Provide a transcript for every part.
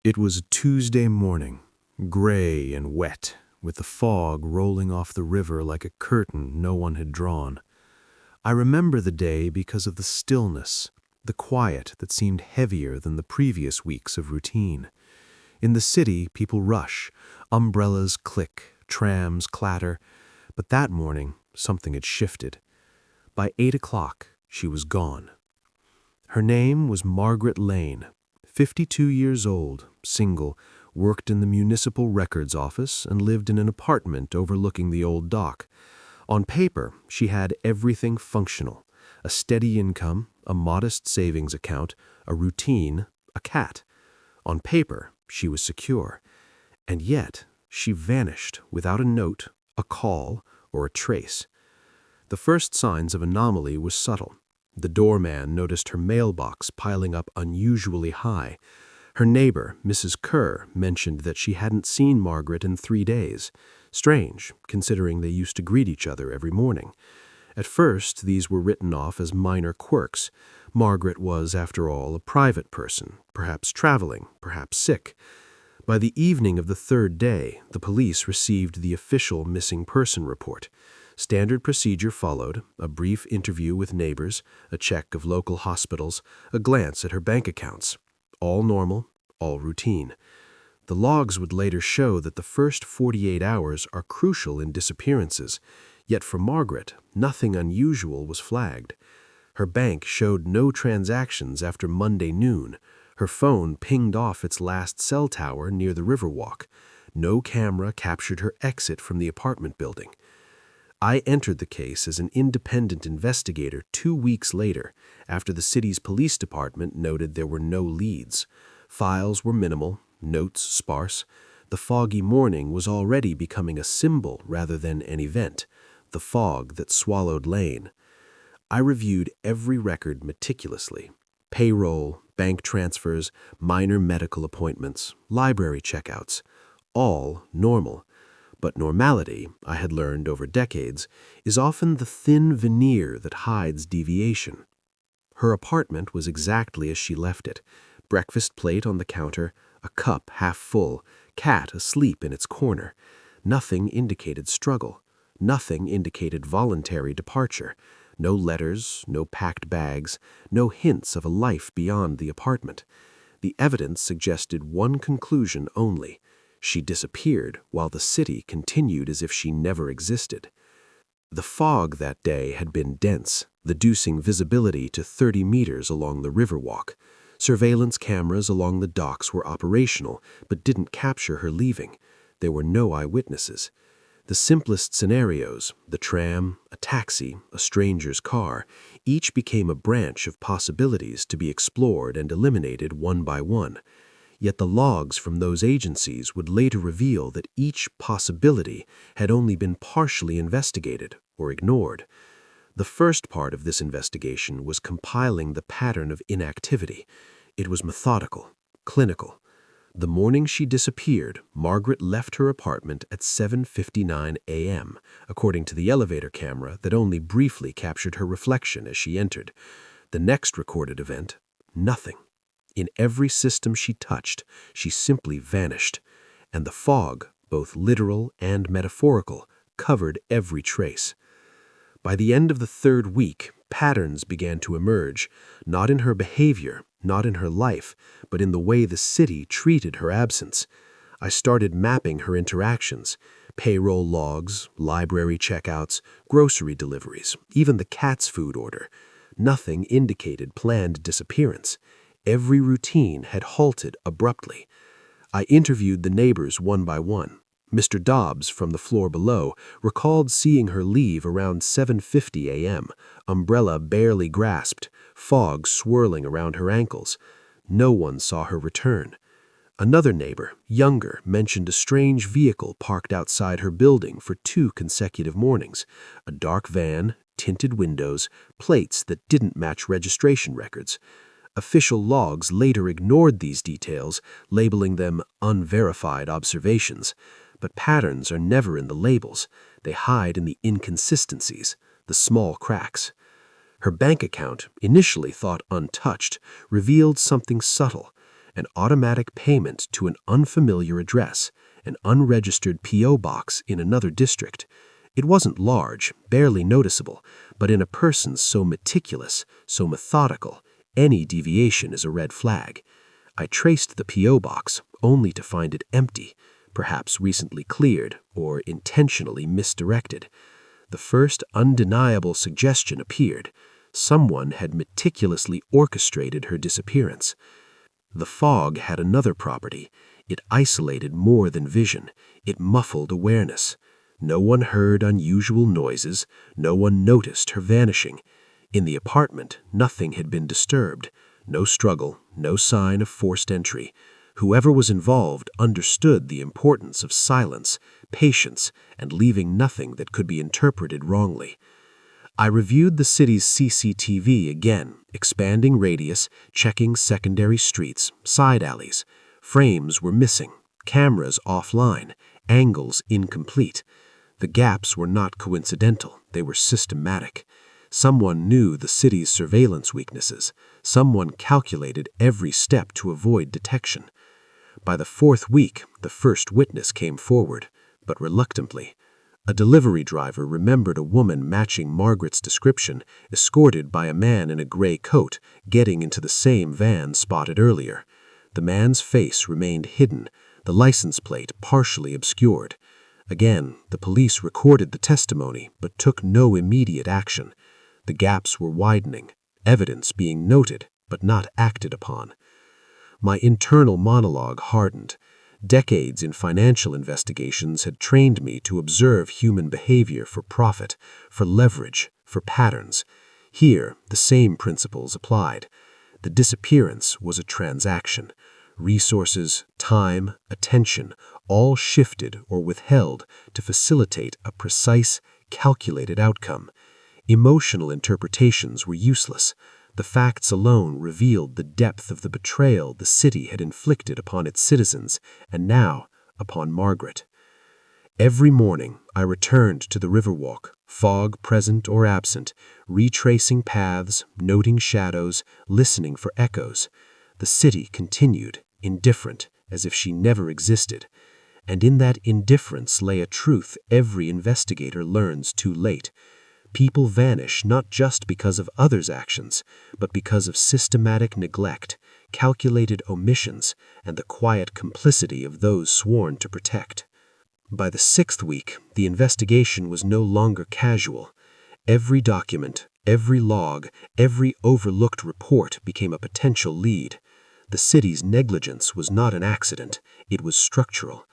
It was a Tuesday morning, gray and wet, with the fog rolling off the river like a curtain no one had drawn. I remember the day because of the stillness, the quiet that seemed heavier than the previous weeks of routine. In the city, people rush, umbrellas click, trams clatter, but that morning, something had shifted. By 8 o'clock, she was gone. Her name was Margaret Lane, 52 years old, single, worked in the municipal records office and lived in an apartment overlooking the old dock. On paper, she had everything functional: a steady income, a modest savings account, a routine, a cat. On paper, she was secure. And yet, she vanished without a note, a call, or a trace. The first signs of anomaly were subtle. The doorman noticed her mailbox piling up unusually high. Her neighbor, Mrs. Kerr, mentioned that she hadn't seen Margaret in 3 days. Strange, considering they used to greet each other every morning. At first, these were written off as minor quirks. Margaret was, after all, a private person, perhaps traveling, perhaps sick. By the evening of the 3rd day, the police received the official missing person report. Standard procedure followed: a brief interview with neighbors, a check of local hospitals, a glance at her bank accounts. All normal, all routine. The logs would later show that the first 48 hours are crucial in disappearances, yet for Margaret, nothing unusual was flagged. Her bank showed no transactions after Monday noon. Her phone pinged off its last cell tower near the Riverwalk. No camera captured her exit from the apartment building. I entered the case as an independent investigator 2 weeks later, after the city's police department noted there were no leads. Files were minimal, notes sparse. The foggy morning was already becoming a symbol rather than an event, the fog that swallowed Lane. I reviewed every record meticulously: payroll, bank transfers, minor medical appointments, library checkouts, all normal. But normality, I had learned over decades, is often the thin veneer that hides deviation. Her apartment was exactly as she left it: breakfast plate on the counter, a cup half full, cat asleep in its corner. Nothing indicated struggle. Nothing indicated voluntary departure. No letters, no packed bags, no hints of a life beyond the apartment. The evidence suggested one conclusion only: she disappeared while the city continued as if she never existed. The fog that day had been dense, reducing visibility to 30 meters along the Riverwalk. Surveillance cameras along the docks were operational, but didn't capture her leaving. There were no eyewitnesses. The simplest scenarios, the tram, a taxi, a stranger's car, each became a branch of possibilities to be explored and eliminated one by one. Yet the logs from those agencies would later reveal that each possibility had only been partially investigated or ignored. The first part of this investigation was compiling the pattern of inactivity. It was methodical, clinical. The morning she disappeared, Margaret left her apartment at 7:59 a.m., according to the elevator camera that only briefly captured her reflection as she entered. The next recorded event: nothing. In every system she touched, she simply vanished, and the fog, both literal and metaphorical, covered every trace. By the end of the 3rd week, patterns began to emerge, not in her behavior, not in her life, but in the way the city treated her absence. I started mapping her interactions: payroll logs, library checkouts, grocery deliveries, even the cat's food order. Nothing indicated planned disappearance. Every routine had halted abruptly. I interviewed the neighbors one by one. Mr. Dobbs, from the floor below, recalled seeing her leave around 7:50 a.m., umbrella barely grasped, fog swirling around her ankles. No one saw her return. Another neighbor, younger, mentioned a strange vehicle parked outside her building for 2 consecutive mornings: a dark van, tinted windows, plates that didn't match registration records. Official logs later ignored these details, labeling them unverified observations. But patterns are never in the labels. They hide in the inconsistencies, the small cracks. Her bank account, initially thought untouched, revealed something subtle: an automatic payment to an unfamiliar address, an unregistered P.O. box in another district. It wasn't large, barely noticeable, but in a person so meticulous, so methodical, any deviation is a red flag. I traced the P.O. box, only to find it empty, perhaps recently cleared or intentionally misdirected. The first undeniable suggestion appeared. Someone had meticulously orchestrated her disappearance. The fog had another property. It isolated more than vision. It muffled awareness. No one heard unusual noises. No one noticed her vanishing. In the apartment, nothing had been disturbed. No struggle, no sign of forced entry. Whoever was involved understood the importance of silence, patience, and leaving nothing that could be interpreted wrongly. I reviewed the city's CCTV again, expanding radius, checking secondary streets, side alleys. Frames were missing, cameras offline, angles incomplete. The gaps were not coincidental, they were systematic. Someone knew the city's surveillance weaknesses. Someone calculated every step to avoid detection. By the fourth week, the first witness came forward, but reluctantly. A delivery driver remembered a woman matching Margaret's description, escorted by a man in a gray coat, getting into the same van spotted earlier. The man's face remained hidden, the license plate partially obscured. Again, the police recorded the testimony, but took no immediate action. The gaps were widening, evidence being noted, but not acted upon. My internal monologue hardened. Decades in financial investigations had trained me to observe human behavior for profit, for leverage, for patterns. Here, the same principles applied. The disappearance was a transaction. Resources, time, attention, all shifted or withheld to facilitate a precise, calculated outcome. Emotional interpretations were useless. The facts alone revealed the depth of the betrayal the city had inflicted upon its citizens, and now upon Margaret. Every morning I returned to the Riverwalk, fog present or absent, retracing paths, noting shadows, listening for echoes. The city continued, indifferent, as if she never existed. And in that indifference lay a truth every investigator learns too late. People vanish not just because of others' actions, but because of systematic neglect, calculated omissions, and the quiet complicity of those sworn to protect. By the sixth week, the investigation was no longer casual. Every document, every log, every overlooked report became a potential lead. The city's negligence was not an accident, it was structural.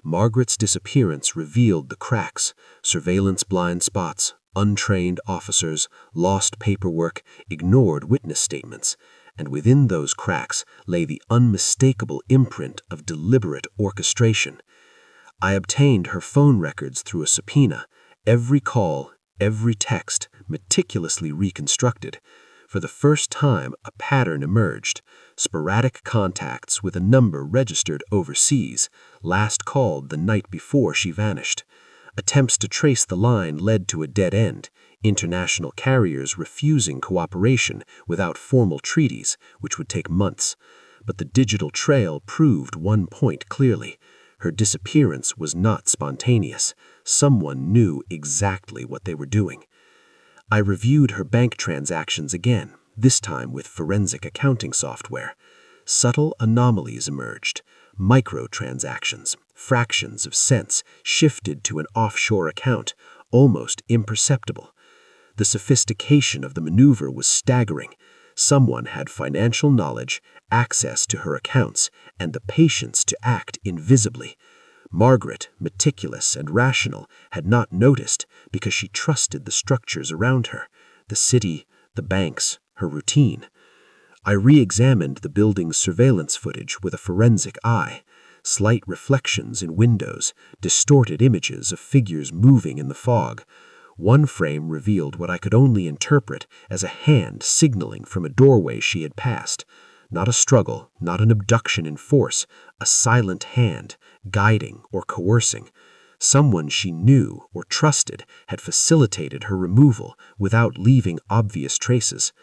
Margaret's disappearance revealed the cracks, surveillance blind spots, untrained officers, lost paperwork, ignored witness statements, and within those cracks lay the unmistakable imprint of deliberate orchestration. I obtained her phone records through a subpoena, every call, every text, meticulously reconstructed. For the first time, a pattern emerged. Sporadic contacts with a number registered overseas, last called the night before she vanished. Attempts to trace the line led to a dead end, international carriers refusing cooperation without formal treaties, which would take months. But the digital trail proved one point clearly. Her disappearance was not spontaneous. Someone knew exactly what they were doing. I reviewed her bank transactions again, this time with forensic accounting software. Subtle anomalies emerged. Microtransactions, fractions of cents, shifted to an offshore account, almost imperceptible. The sophistication of the maneuver was staggering. Someone had financial knowledge, access to her accounts, and the patience to act invisibly. Margaret, meticulous and rational, had not noticed because she trusted the structures around her, the city, the banks, her routine. I re-examined the building's surveillance footage with a forensic eye. Slight reflections in windows, distorted images of figures moving in the fog. One frame revealed what I could only interpret as a hand signaling from a doorway she had passed. Not a struggle, not an abduction in force, a silent hand, guiding or coercing. Someone she knew or trusted had facilitated her removal without leaving obvious traces.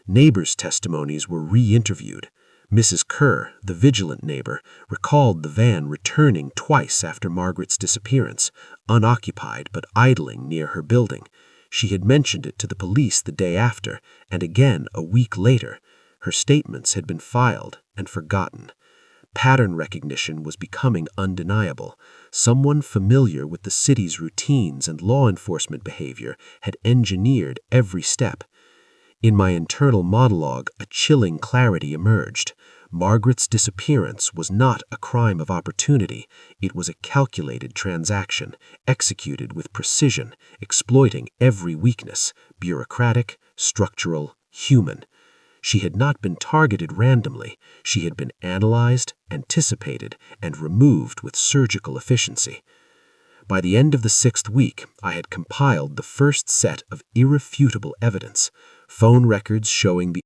Neighbors' testimonies were re-interviewed. Mrs. Kerr, the vigilant neighbor, recalled the van returning twice after Margaret's disappearance, unoccupied but idling near her building. She had mentioned it to the police the day after, and again a week later. Her statements had been filed and forgotten. Pattern recognition was becoming undeniable. Someone familiar with the city's routines and law enforcement behavior had engineered every step. In my internal monologue, a chilling clarity emerged. Margaret's disappearance was not a crime of opportunity. It was a calculated transaction, executed with precision, exploiting every weakness, bureaucratic, structural, human. She had not been targeted randomly. She had been analyzed, anticipated, and removed with surgical efficiency. By the end of the 6th week, I had compiled the first set of irrefutable evidence, phone records showing the